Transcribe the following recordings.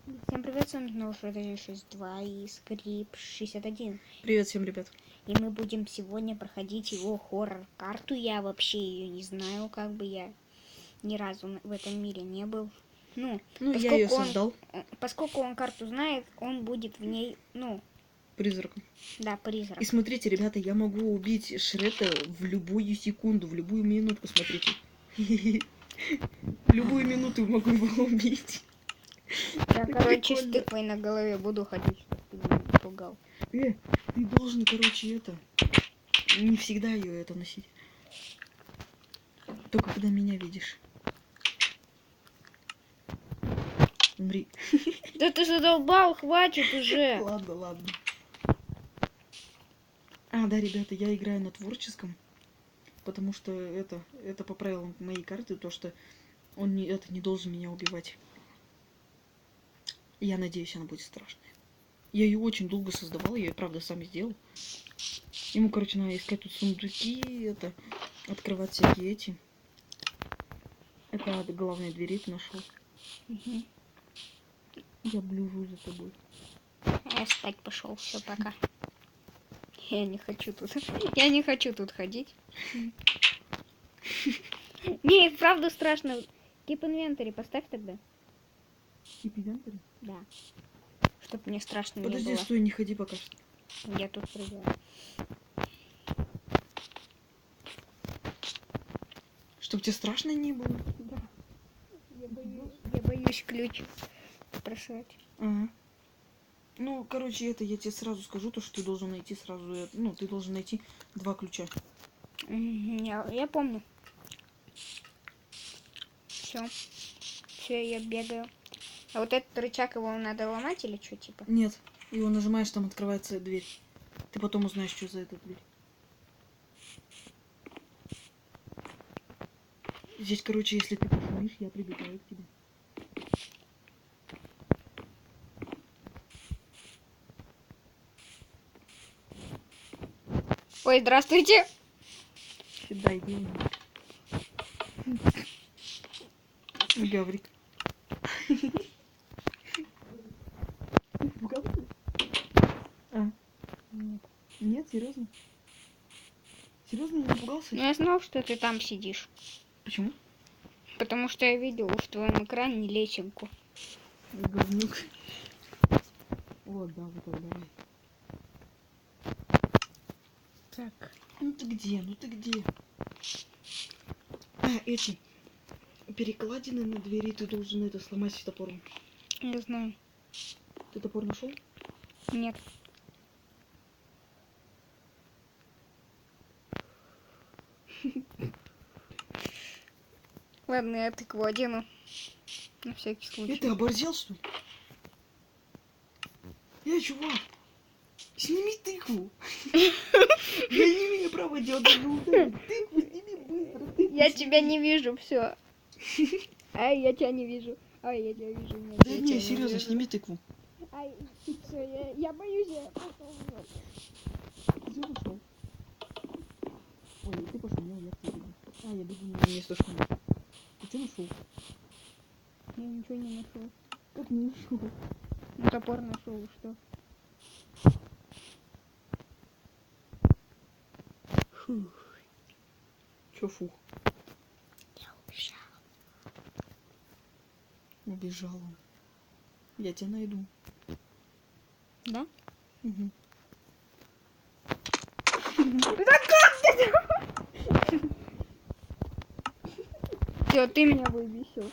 Всем привет, с вами снова Шрёдингер 62 и Скрип 61. Привет всем, ребят. И мы будем сегодня проходить его хоррор-карту. Я вообще ее не знаю, как бы я ни разу в этом мире не был. Я ее создал. Поскольку он карту знает, он будет в ней, Призраком. да, призрак. И смотрите, ребята, я могу убить Шрека в любую секунду, в любую минуту, смотрите. В любую минуту могу его убить. Я, короче, с тыквой на голове буду ходить, чтобы ты меня не пугал. Ты должен, короче, не всегда ее носить. Только когда меня видишь. Умри. Да ты задолбал, хватит уже. Ладно. Да, ребята, я играю на творческом, потому что это по правилам моей карты, то, что он не должен меня убивать. Я надеюсь, она будет страшная. Я ее очень долго создавал, я ее, правда, сам сделал. Ему, короче, надо искать тут сундуки, открывать всякие эти. Это от главной двери ты нашел. Угу. Я блюжу за тобой. Я спать пошел, все, пока. Я не хочу тут ходить. Не, правда страшно. Keep inventory поставь тогда. Keep inventory? Да. Чтоб мне страшно Подожди, не было. стой, не ходи пока что. Я тут прыгаю. Чтоб тебе страшно не было? Да. Я боюсь ключ бросать. Ага. Короче, я тебе сразу скажу, то, что ты должен найти сразу, ты должен найти 2 ключа. Я помню. Все, я бегаю. А вот этот рычаг, его надо ломать или что, типа? Нет, его нажимаешь, там открывается дверь. Ты потом узнаешь, что за эта дверь. Здесь, короче, если ты пошумишь, я прибегаю к тебе. Ой, здравствуйте. Дай деньги. Гаврик. Испугался? Нет. Нет, серьезно? Серьезно, не напугался? Ну, я знал, что ты там сидишь. Почему? Потому что я видел в твоем экране лесенку. Говнюк. Вот, да, вот так, давай. Так. Ну ты где? Эти перекладины на двери ты должен сломать топором. Не знаю. Ты топор нашел? Нет. Ладно, я тыкву одену. На всякий случай. Ты оборзел, что ли? Чувак! Сними тыкву! Я не имею права делать даже ударить. Тыкву сними быстро. Я тебя не вижу, все. Ай, я тебя не вижу. Ай, я тебя вижу. Нет, Да я не, тебя серьезно, вижу. сними тыкву. Ай, все, я боюсь, я пошел. Где пошел? Ой, ты пошел, я к тебе. Я бегу на место шума. Ты что нашел? Я ничего не нашел. Как не нашел? Ну, топор нашел, что? Фух. Чё фух? Я убежал. Убежал он. Я тебя найду. Да? Угу. Да как ты? Все, ты меня выбесил.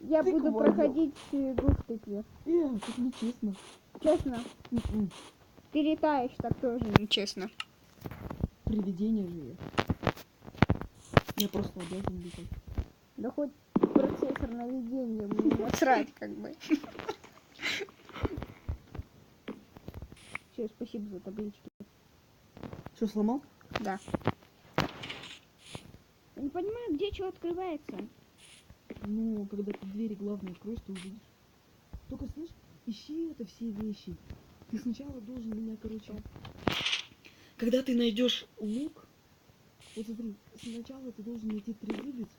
Я буду проходить игру в тыкве. Так нечестно. Честно? Ты летаешь, так тоже нечестно. Привидение же я. Я просто обязан летать. Да хоть процессор наведения, мне насрать как бы. Все, спасибо за таблички. Что, сломал? Да. Я не понимаю, где что открывается. Когда ты двери главные откроешь, ты увидишь. Только, слышь, ищи все вещи. Ты сначала должен меня, когда ты найдешь лук, вот смотри, сначала ты должен найти трезубец,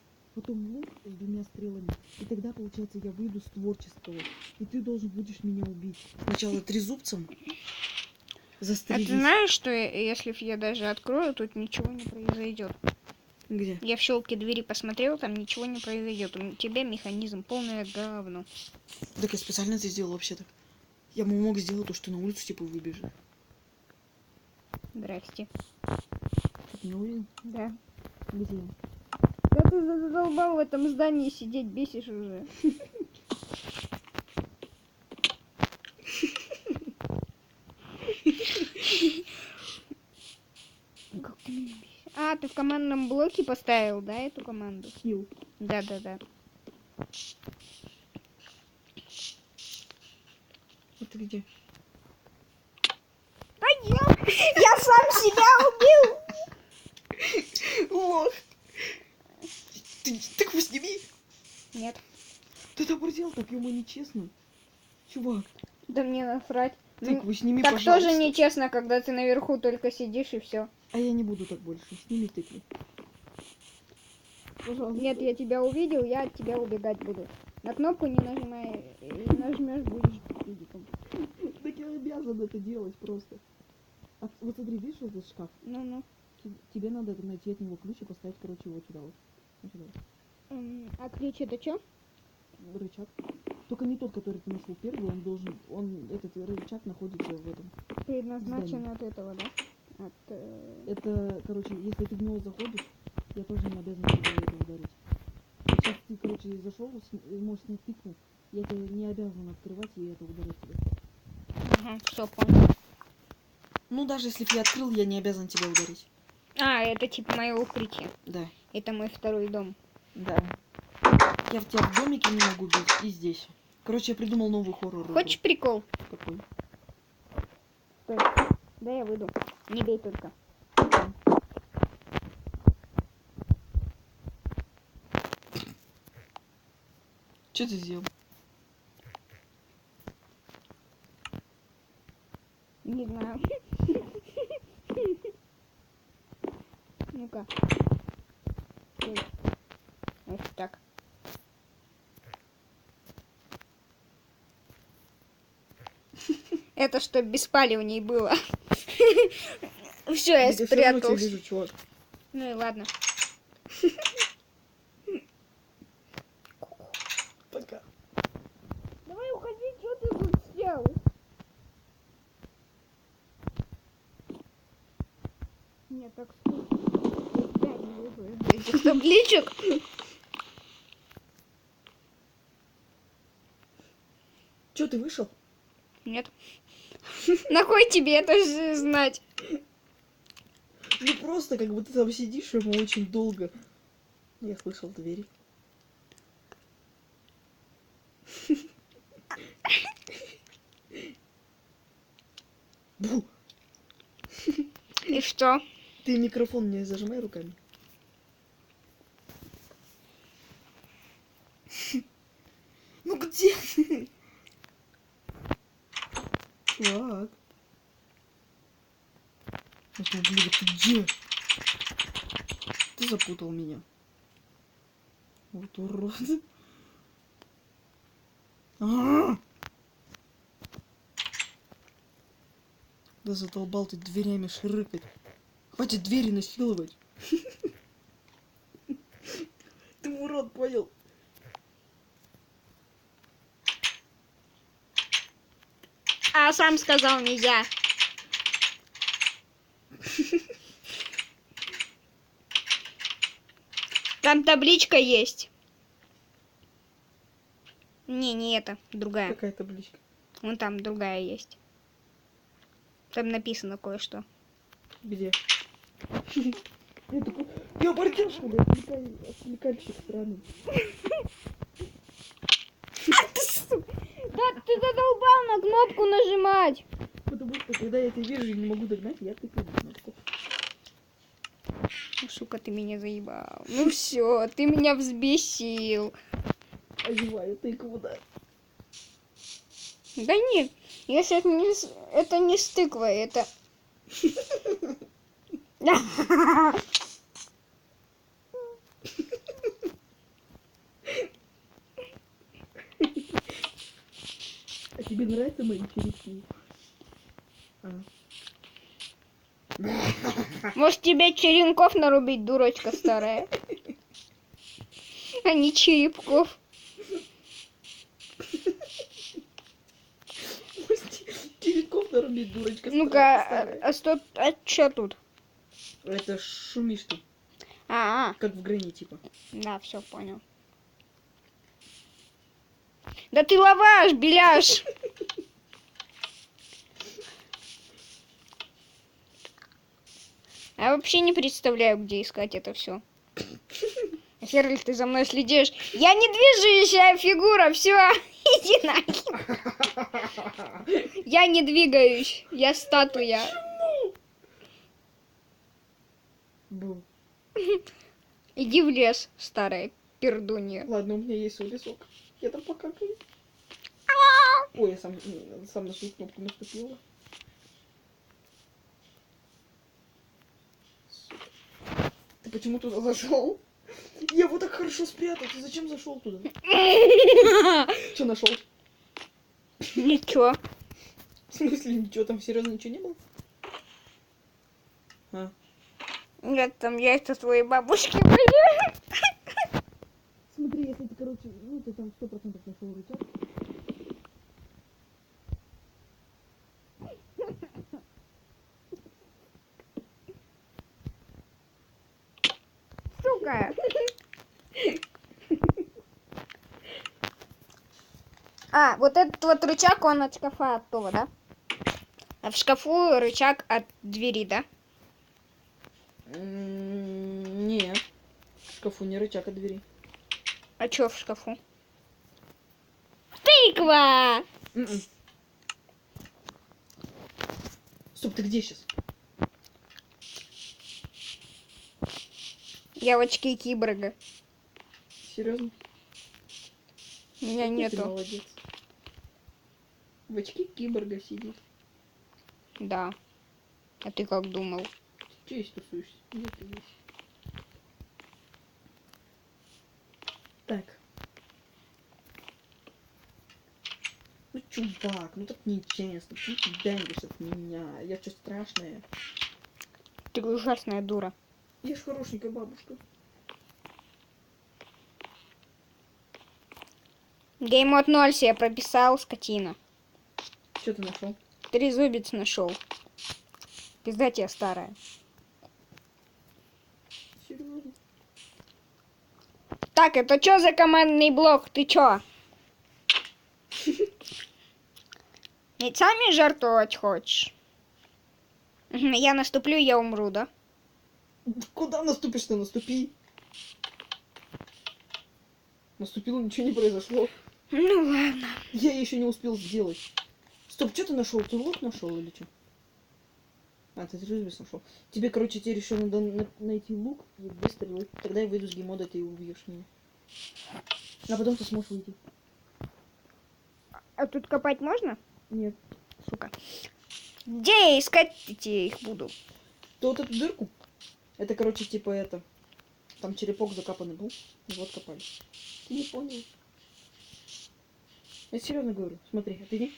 потом лук с 2 стрелами. И тогда, получается, я выйду с творческого. И ты должен будешь меня убить. Сначала трезубцем А застрелить. ты знаешь, что если я даже открою, тут ничего не произойдет? Где? Я в щелке двери посмотрел, там ничего не произойдет. У тебя механизм полное говно. Так я специально это сделал вообще-то. Я мог сделать то, что на улицу типа выбежит. Здрасте. Ты меня увидел? Да. Где? Да ты задолбал в этом здании сидеть, бесишь уже. Как ты меня бесишь. А, ты в командном блоке поставил, да, эту команду? Хил. Да. Это где? Я сам себя убил! Лох! Ты так его сними! Нет. Ты это оборзел, так ему нечестно. Чувак, Да мне насрать. ты его сними, Так пожалуйста. тоже нечестно, когда ты наверху только сидишь и все. А я не буду так больше. Сними тыкву. Пожалуйста. Нет, я тебя увидел, я от тебя убегать буду. На кнопку не нажимай, и нажмешь, будешь физиком. Так я обязан это делать просто. А вот смотри, видишь вот этот шкаф? Ну. Тебе надо найти от него ключ и поставить, короче, его сюда вот. Вот сюда вот. А ключ это что? Рычаг. Только не тот, который ты нашел первый, этот рычаг находится в этом. Предназначен от этого, да? Это, короче, если ты в него заходишь, я тоже не обязан тебя это ударить. Сейчас ты, короче, зашел, можешь снять тыкву, я тебя не обязан открывать и это ударить тебя. Ага, все, понял. Ну, даже если бы я открыл, я не обязан тебя ударить. А, это типа мое укрытие. Да. Это мой второй дом. Да. Я в тебя в домике не могу бить, и здесь. Короче, я придумал новый хоррор. Хочешь прикол? Какой? Стой. Да я выйду. Не бей только. Что ты сделал? Не знаю. Ну-ка. Стой. Вот так. Это что беспалевней было. Все, я Я всё равно тебя спрятался. вижу, чувак. Ну и ладно. Пока. Давай уходи, что ты тут сел? Нет, так скучно. Я не вижу этих табличек. Че, ты вышел? Нет. Нахуй тебе это же знать? Ну просто, как бы ты там сидишь, ему очень долго. Я слышал двери. Бу! И что? Ты микрофон не зажимай руками. Ну где ты? Чувак. Блин, ты где? Ты запутал меня. Вот урод. Да задолбал ты дверями шрыкать. Хватит двери насиловать. Ты урод, понял? А сам сказал нельзя. Там табличка есть. Не это, другая. Какая табличка? Вон там другая есть. Там написано кое-что. Где? Я такой, я бордюр, что ли? Отвлекальщик странный. Да ты задолбал на кнопку нажимать. Потому что, когда я тебя вижу и не могу догнать, я тыкаю на кнопку. Ну, сука, ты меня заебал. Ну все, ты меня взбесил. Одеваю тыкву, да. Да нет, если это не с тыквой, это... тебе нравятся мои черепки? А. Может, тебе черенков нарубить, дурочка старая? А не черепков. Черепков нарубить, дурочка Ну-ка, старая. а что тут? Это шумишь ты, А, как в грани, типа. да, все понял. Да ты лаваш, беляш! Я вообще не представляю, где искать это все. Херль, ты за мной следишь. Я не движущая фигура, все, иди нахер. Я не двигаюсь, я статуя. Бу. Иди в лес, старая пердунья. Ладно, у меня есть свой лесок. Я там покакаю. Ой, я сам на свою кнопку наступила. Сука. Ты почему туда зашел? Я его так хорошо спрятал. Ты зачем зашел туда? Что нашел? Ничего. В смысле, ничего там серьезно ничего не было? А. Нет, там яйца твоей бабушки были. Смотри, если ты, короче, ну ты там 100% нашел рычаг. Сука. А, вот этот вот рычаг, он от шкафа оттуда, да? А в шкафу рычаг от двери, да? Не. В шкафу не рычаг от двери. А чё в шкафу? Тыква! М-м. Стоп, ты где сейчас? Я в очке киборга. Серьезно? У меня Какой ты нету. молодец. В очке киборга сидит. Да. А ты как думал? Че здесь тусуешься? Где ты здесь? Так. Ну, чувак, ну так нечестно. Почему ты бегаешь от меня? Я что, страшная? Ты ужасная дура. Я ж хорошенькая бабушка. Геймод 0 себе прописал, скотина. Что ты нашел? Трезубец нашел. Пизда тебе старая. Серьезно? Так, это что за командный блок? Ты чё? Яйцами жертвовать хочешь? Я наступлю, я умру, да? Куда наступишь-то? Наступи. Наступило, ничего не произошло. Ну ладно. Я еще не успел сделать. Стоп, что ты нашел? Ты лук нашел или что? А, ты трезубец нашел. Тебе, короче, теперь еще надо найти лук и выстрелы. Тогда я выйду с геймода, ты убьешь меня. А потом ты сможешь выйти. А тут копать можно? Нет. Сука. Где я искать их буду? То вот эту дырку, это, короче, типа это. Там черепок закапанный был. И вот копали. Ты не понял. Я серьезно говорю. Смотри, отойди.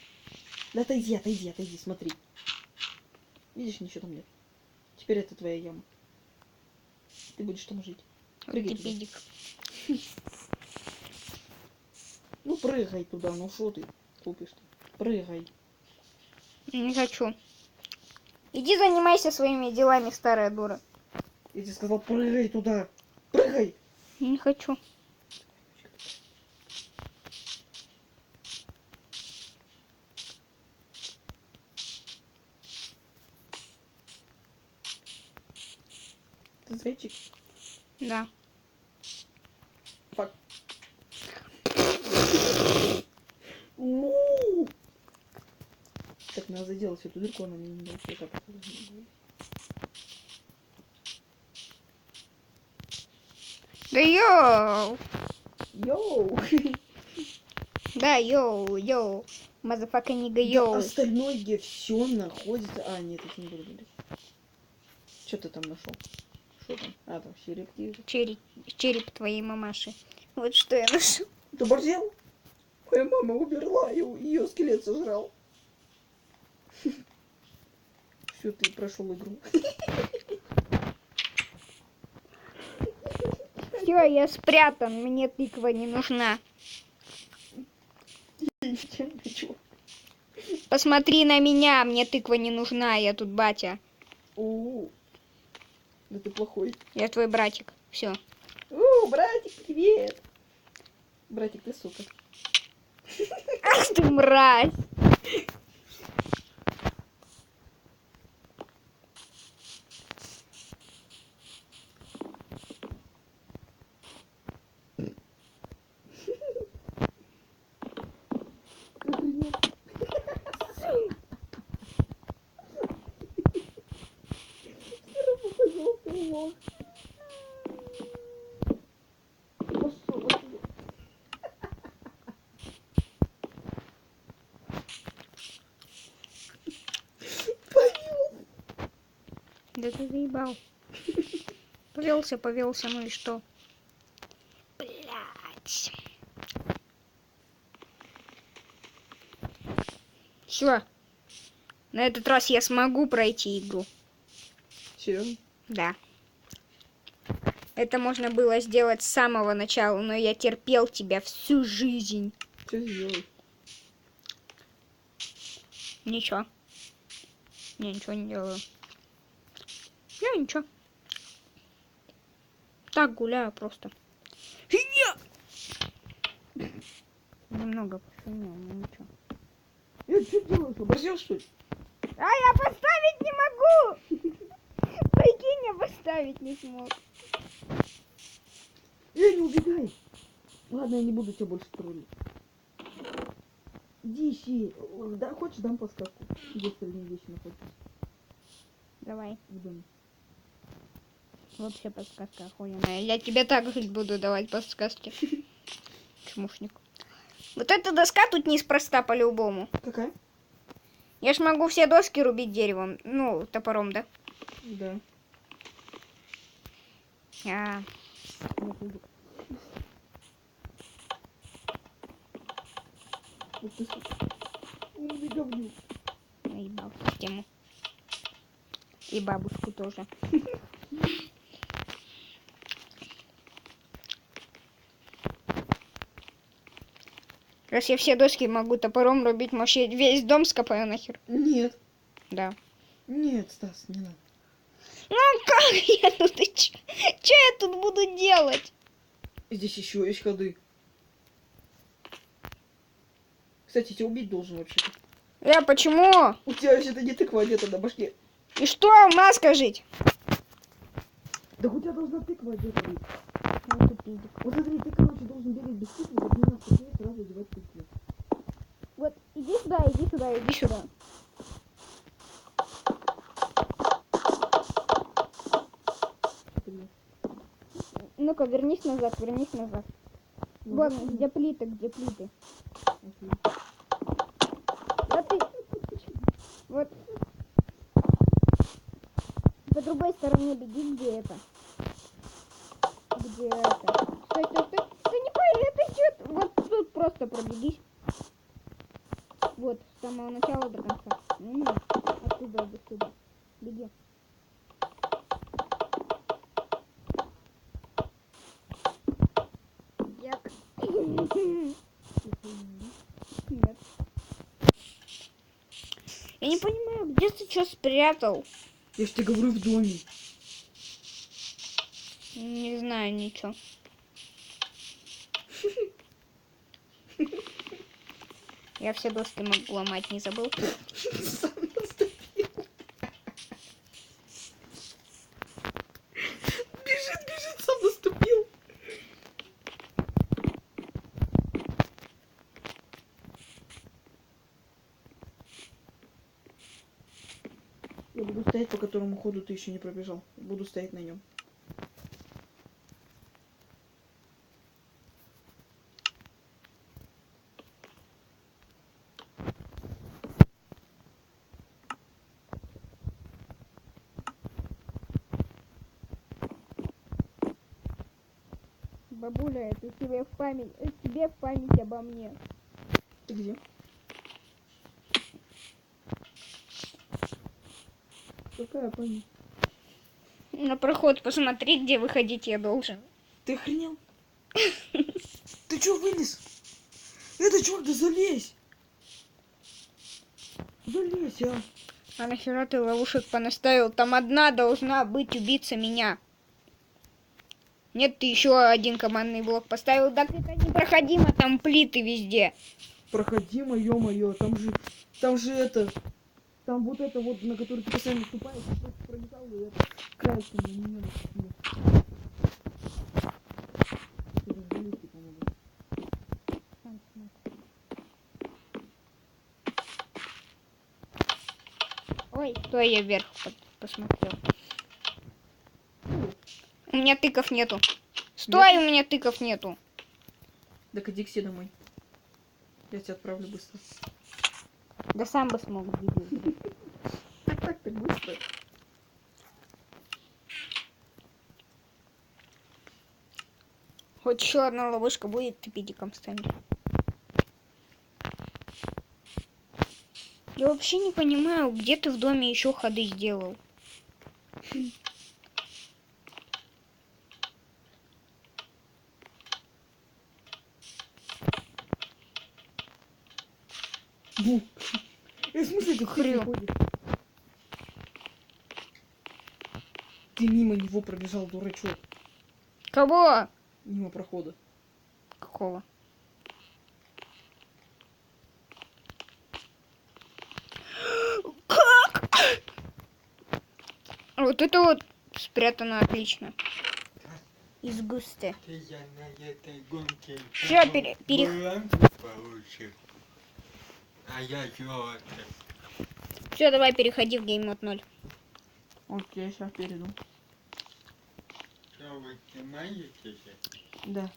Да отойди, смотри. Видишь, ничего там нет. Теперь это твоя яма. Ты будешь там жить. Прыгай туда. Педик. Ну прыгай туда, ну что ты купишь-то? Прыгай. Не хочу. Иди занимайся своими делами, старая дура. Я тебе сказал, прыгай туда. Прыгай. Не хочу. Ты зайчик. Да. Фак. Ну! Так, надо заделать эту дырку, она мне не дает. Вот так вот. Да йоу. Йоу! Да, йоу. Мазафака нига Да йоу. остальное где все находится. А, нет, это не буду говорить. Что ты там нашел? Что там? А, там черепки. Череп твоей мамаши. Вот что я нашел. Ты борзел? Моя мама умерла, и ее скелет сожрал. Все, ты прошел игру. Все, я спрятан, мне тыква не нужна. Ничего. Посмотри на меня, мне тыква не нужна, я тут батя. Да ты плохой. Я твой братик. Все. Братик, привет. Братик, ты сука. Ах ты мразь. Охренеть. Пожалуйста, лох. Пошел отсюда. Повел. Да ты заебал. Повелся, ну и что? Блять. Все. На этот раз я смогу пройти игру. Серьезно? Да. Это можно было сделать с самого начала, но я терпел тебя всю жизнь. Что сделать? Ничего. Я ничего не делаю. Я ничего. Так гуляю просто. Немного пошумел, но ничего. Я что делаю? Оборзел, что ли? А я поставить не могу! Прикинь, я поставить не смог. Не убегай. Ладно, я не буду тебя больше троллить. Иди ищи. Да, хочешь, дам подсказку. Где остальные вещи находятся Давай. в доме. Вообще подсказка охуенная. Я тебе так жить буду давать подсказки. Чмушник. Вот эта доска тут неспроста по-любому. Какая? Я ж могу все доски рубить деревом. Ну, топором, да? Да. А, Вот ты сука. Умный говнюк. наебал в тему. И бабушку тоже. Раз я все доски могу топором рубить, может, я весь дом скопаю нахер? Нет. Да. Нет, Стас, не надо. Ну как я тут? Че я тут буду делать? Здесь еще есть ходы. Кстати, тебя убить должен вообще-то. Я почему? У тебя вообще-то не тыква одета на башке. И что, маска жить? Да у тебя должна тыква одета быть. Вот смотри, ты, короче, должен бегать без тыквы, как 12 лет сразу одевать тыкву. Вот, иди сюда, иди сюда, иди сюда. Ну-ка, вернись назад, вернись назад. Вон, где плиты, где плиты. Окей. Вот ты. Вот. По другой стороне беги, где это? Где это? Стой, стой, стой. Да не пари, это что? Вот тут просто пробегись. Вот, с самого начала до конца. Оттуда до сюда. Беги. Як. Нет. Я не понимаю, где ты что спрятал? Я ж тебе говорю, в доме. Не знаю ничего. Я все доски могу ломать, не забыл? Сам наступил. Бежит, сам наступил. Я буду стоять, по которому ходу ты еще не пробежал. Буду стоять на нем. Бабуля, это тебе в память обо мне. Ты где? Какая пани? На проход посмотри, где выходить я должен. Ты охренел? Ты чё вылез? Это чувак, да залезь! Залезь, а! А нахера ты ловушек понаставил? Там одна должна быть убийца меня. Нет, ты еще один командный блок поставил. Так это непроходимо, там плиты везде. Проходимо, ё-моё, там же это, там вот это вот, на который ты постоянно наступаешь, я просто пролетал, и это краешком на меня наступил. Это же залезть, по-моему. Ой, то я вверх посмотрел. У меня тыков нету. Стой, у меня тыков нету. Так иди к себе домой. Я тебя отправлю быстро. Да сам бы смог видеть. Так быстро. Хоть еще одна ловушка будет, ты педиком станешь. Я вообще не понимаю, где ты в доме еще ходы сделал. Ну, в смысле ты Хрю. ходишь? Ты мимо него пробежал, дурачок. Кого? Мимо прохода. Какого? Как? Вот это вот спрятано отлично. Из густы. Я на этой гонке Всё, получил. А я золото. Все, давай переходи в гейм мод 0. Окей, сейчас перейду. Что вы снимаете? Да.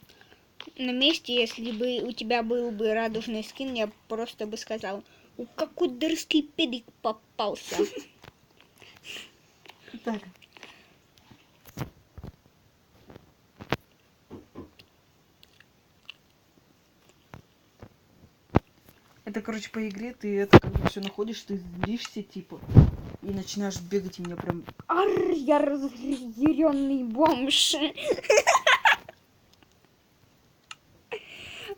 На месте, если бы у тебя был бы радужный скин, я просто бы сказал, у какой дырский педик попался. Так. Это, короче, по игре ты это когда все находишь, ты злишься, типа, и начинаешь бегать, и меня прям... Ар, я разъяренный бомж.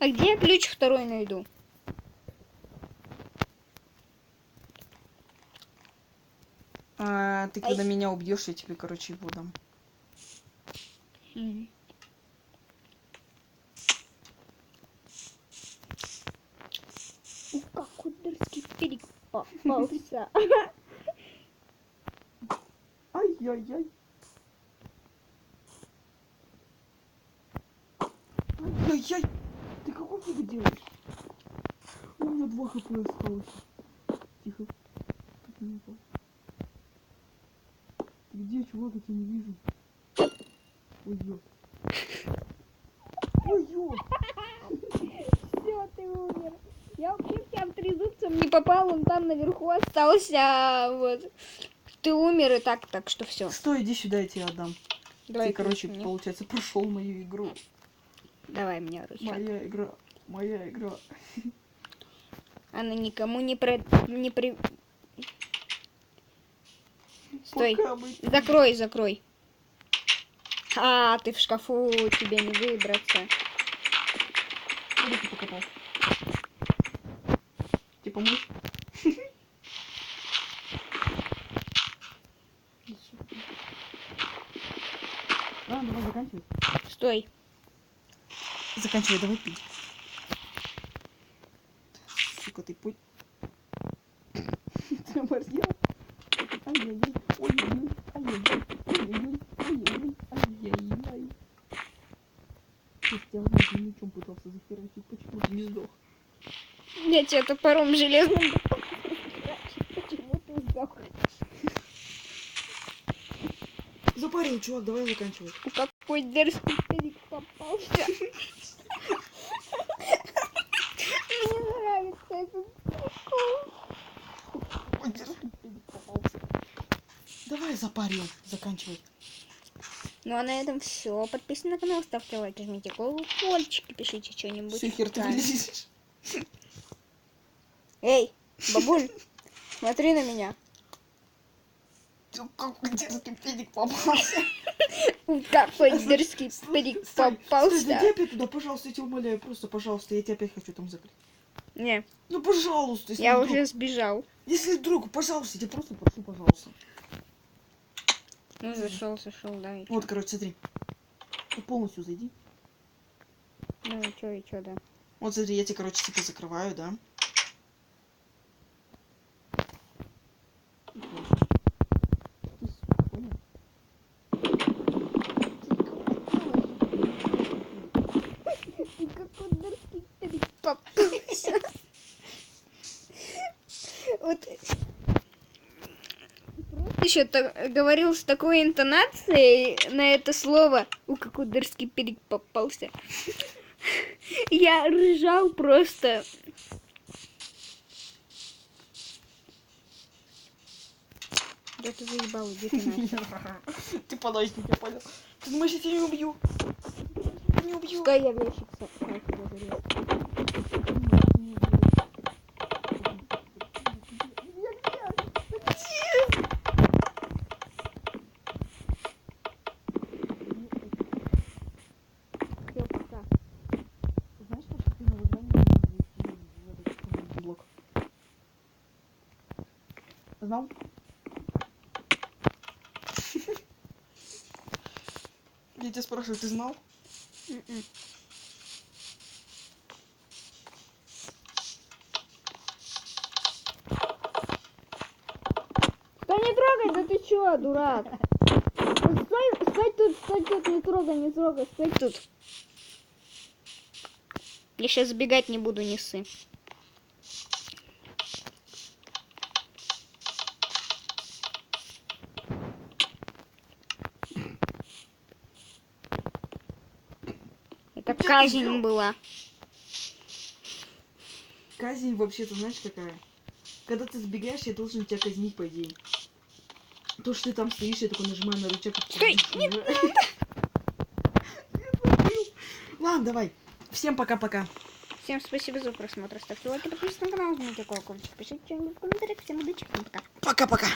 А где я ключ второй найду? ты когда меня убьешь, я тебе, короче, его дам. У какой дырский педик попался. Ай-яй-яй. Ай-яй-яй. Ты какой фигу делаешь? У меня 2 хп осталось. Тихо. Тут не упал. Ты где, чувак? Я тебя не вижу. Ой-ё. Ой-ё. Все, ты умер. Я вообще в тебя в 3 зубцем не попал, он там наверху остался. Вот. Ты умер и так что все. Стой, иди сюда, я тебе отдам. Давай, Ты, короче, мне. получается, прошел мою игру. Давай мне рычаг. Моя игра. Моя игра. Она никому не при... Стой. Пока мы... Закрой. А, ты в шкафу, тебе не выбраться. Куда ты покопал? Типа мышь? Ладно, давай заканчивай. Стой. Заканчивай, давай пить. Сука, ты путь. Ты оборзел? Ай-яй-яй, ой-яй-яй, ай-яй-яй, ой-яй-яй, ой-яй-яй, ай-яй-яй. Ты тебя уже мечом пытался захерачить, почему ты не сдох? Я тебя топором железным. Почему ты сдох? Запарил, чувак, давай заканчивай. У какой дерзкий педик попался. Мне нравится этот прикол. Ой, дерзкий педик попался. Давай запарил, заканчивай. Ну а на этом все. Подписывайтесь на канал, ставьте лайки, жмите колокольчики, пишите что-нибудь. Все, хер ты вылезешь. Эй, бабуль, смотри на меня. Какой дерзкий педик попался. Какой дерзкий педик Стой, попался. зайди опять туда, пожалуйста, я тебя умоляю, просто, пожалуйста, я тебя опять хочу там закрыть. Не, Ну, пожалуйста, если я вдруг, уже сбежал. если вдруг, пожалуйста, я тебя просто прошу, пожалуйста. Ну, зашел, да. И чё? Вот, короче, смотри. Вот полностью зайди. Ну, и чё, да. Вот, смотри, я тебя, короче, типа закрываю, да? Ты понял? Какой дерзкий педик попался. Вот. Еще говорил с такой интонацией на это слово. Какой дерзкий педик попался. Я ржал просто. Да ты заебал, иди ты нахер. Ты подожди, я понял. Ты думаешь, я тебя не убью? Я не убью. Стой, я в ящик сразу залез. Всё, пока. Знаешь, что ты на выживание можешь войти в этот командный блок? Знал? Я тебя спрашиваю, ты знал? М-м. Да не трогай, да ты чё, дурак? Стой тут, не трогай, стой тут. Я сейчас сбегать не буду, не ссы. Это казнь была. Казнь вообще-то знаешь какая? Когда ты сбегаешь, я должен тебя казнить, по идее. То, что ты там стоишь, я такой нажимаю на рычаг. Стой, нет, Ладно, давай. Всем пока-пока. Всем спасибо за просмотр. Ставьте лайки, подписывайтесь на канал, жмите колокольчик, пишите что-нибудь в комментариях. Всем удачи, всем пока. Пока-пока.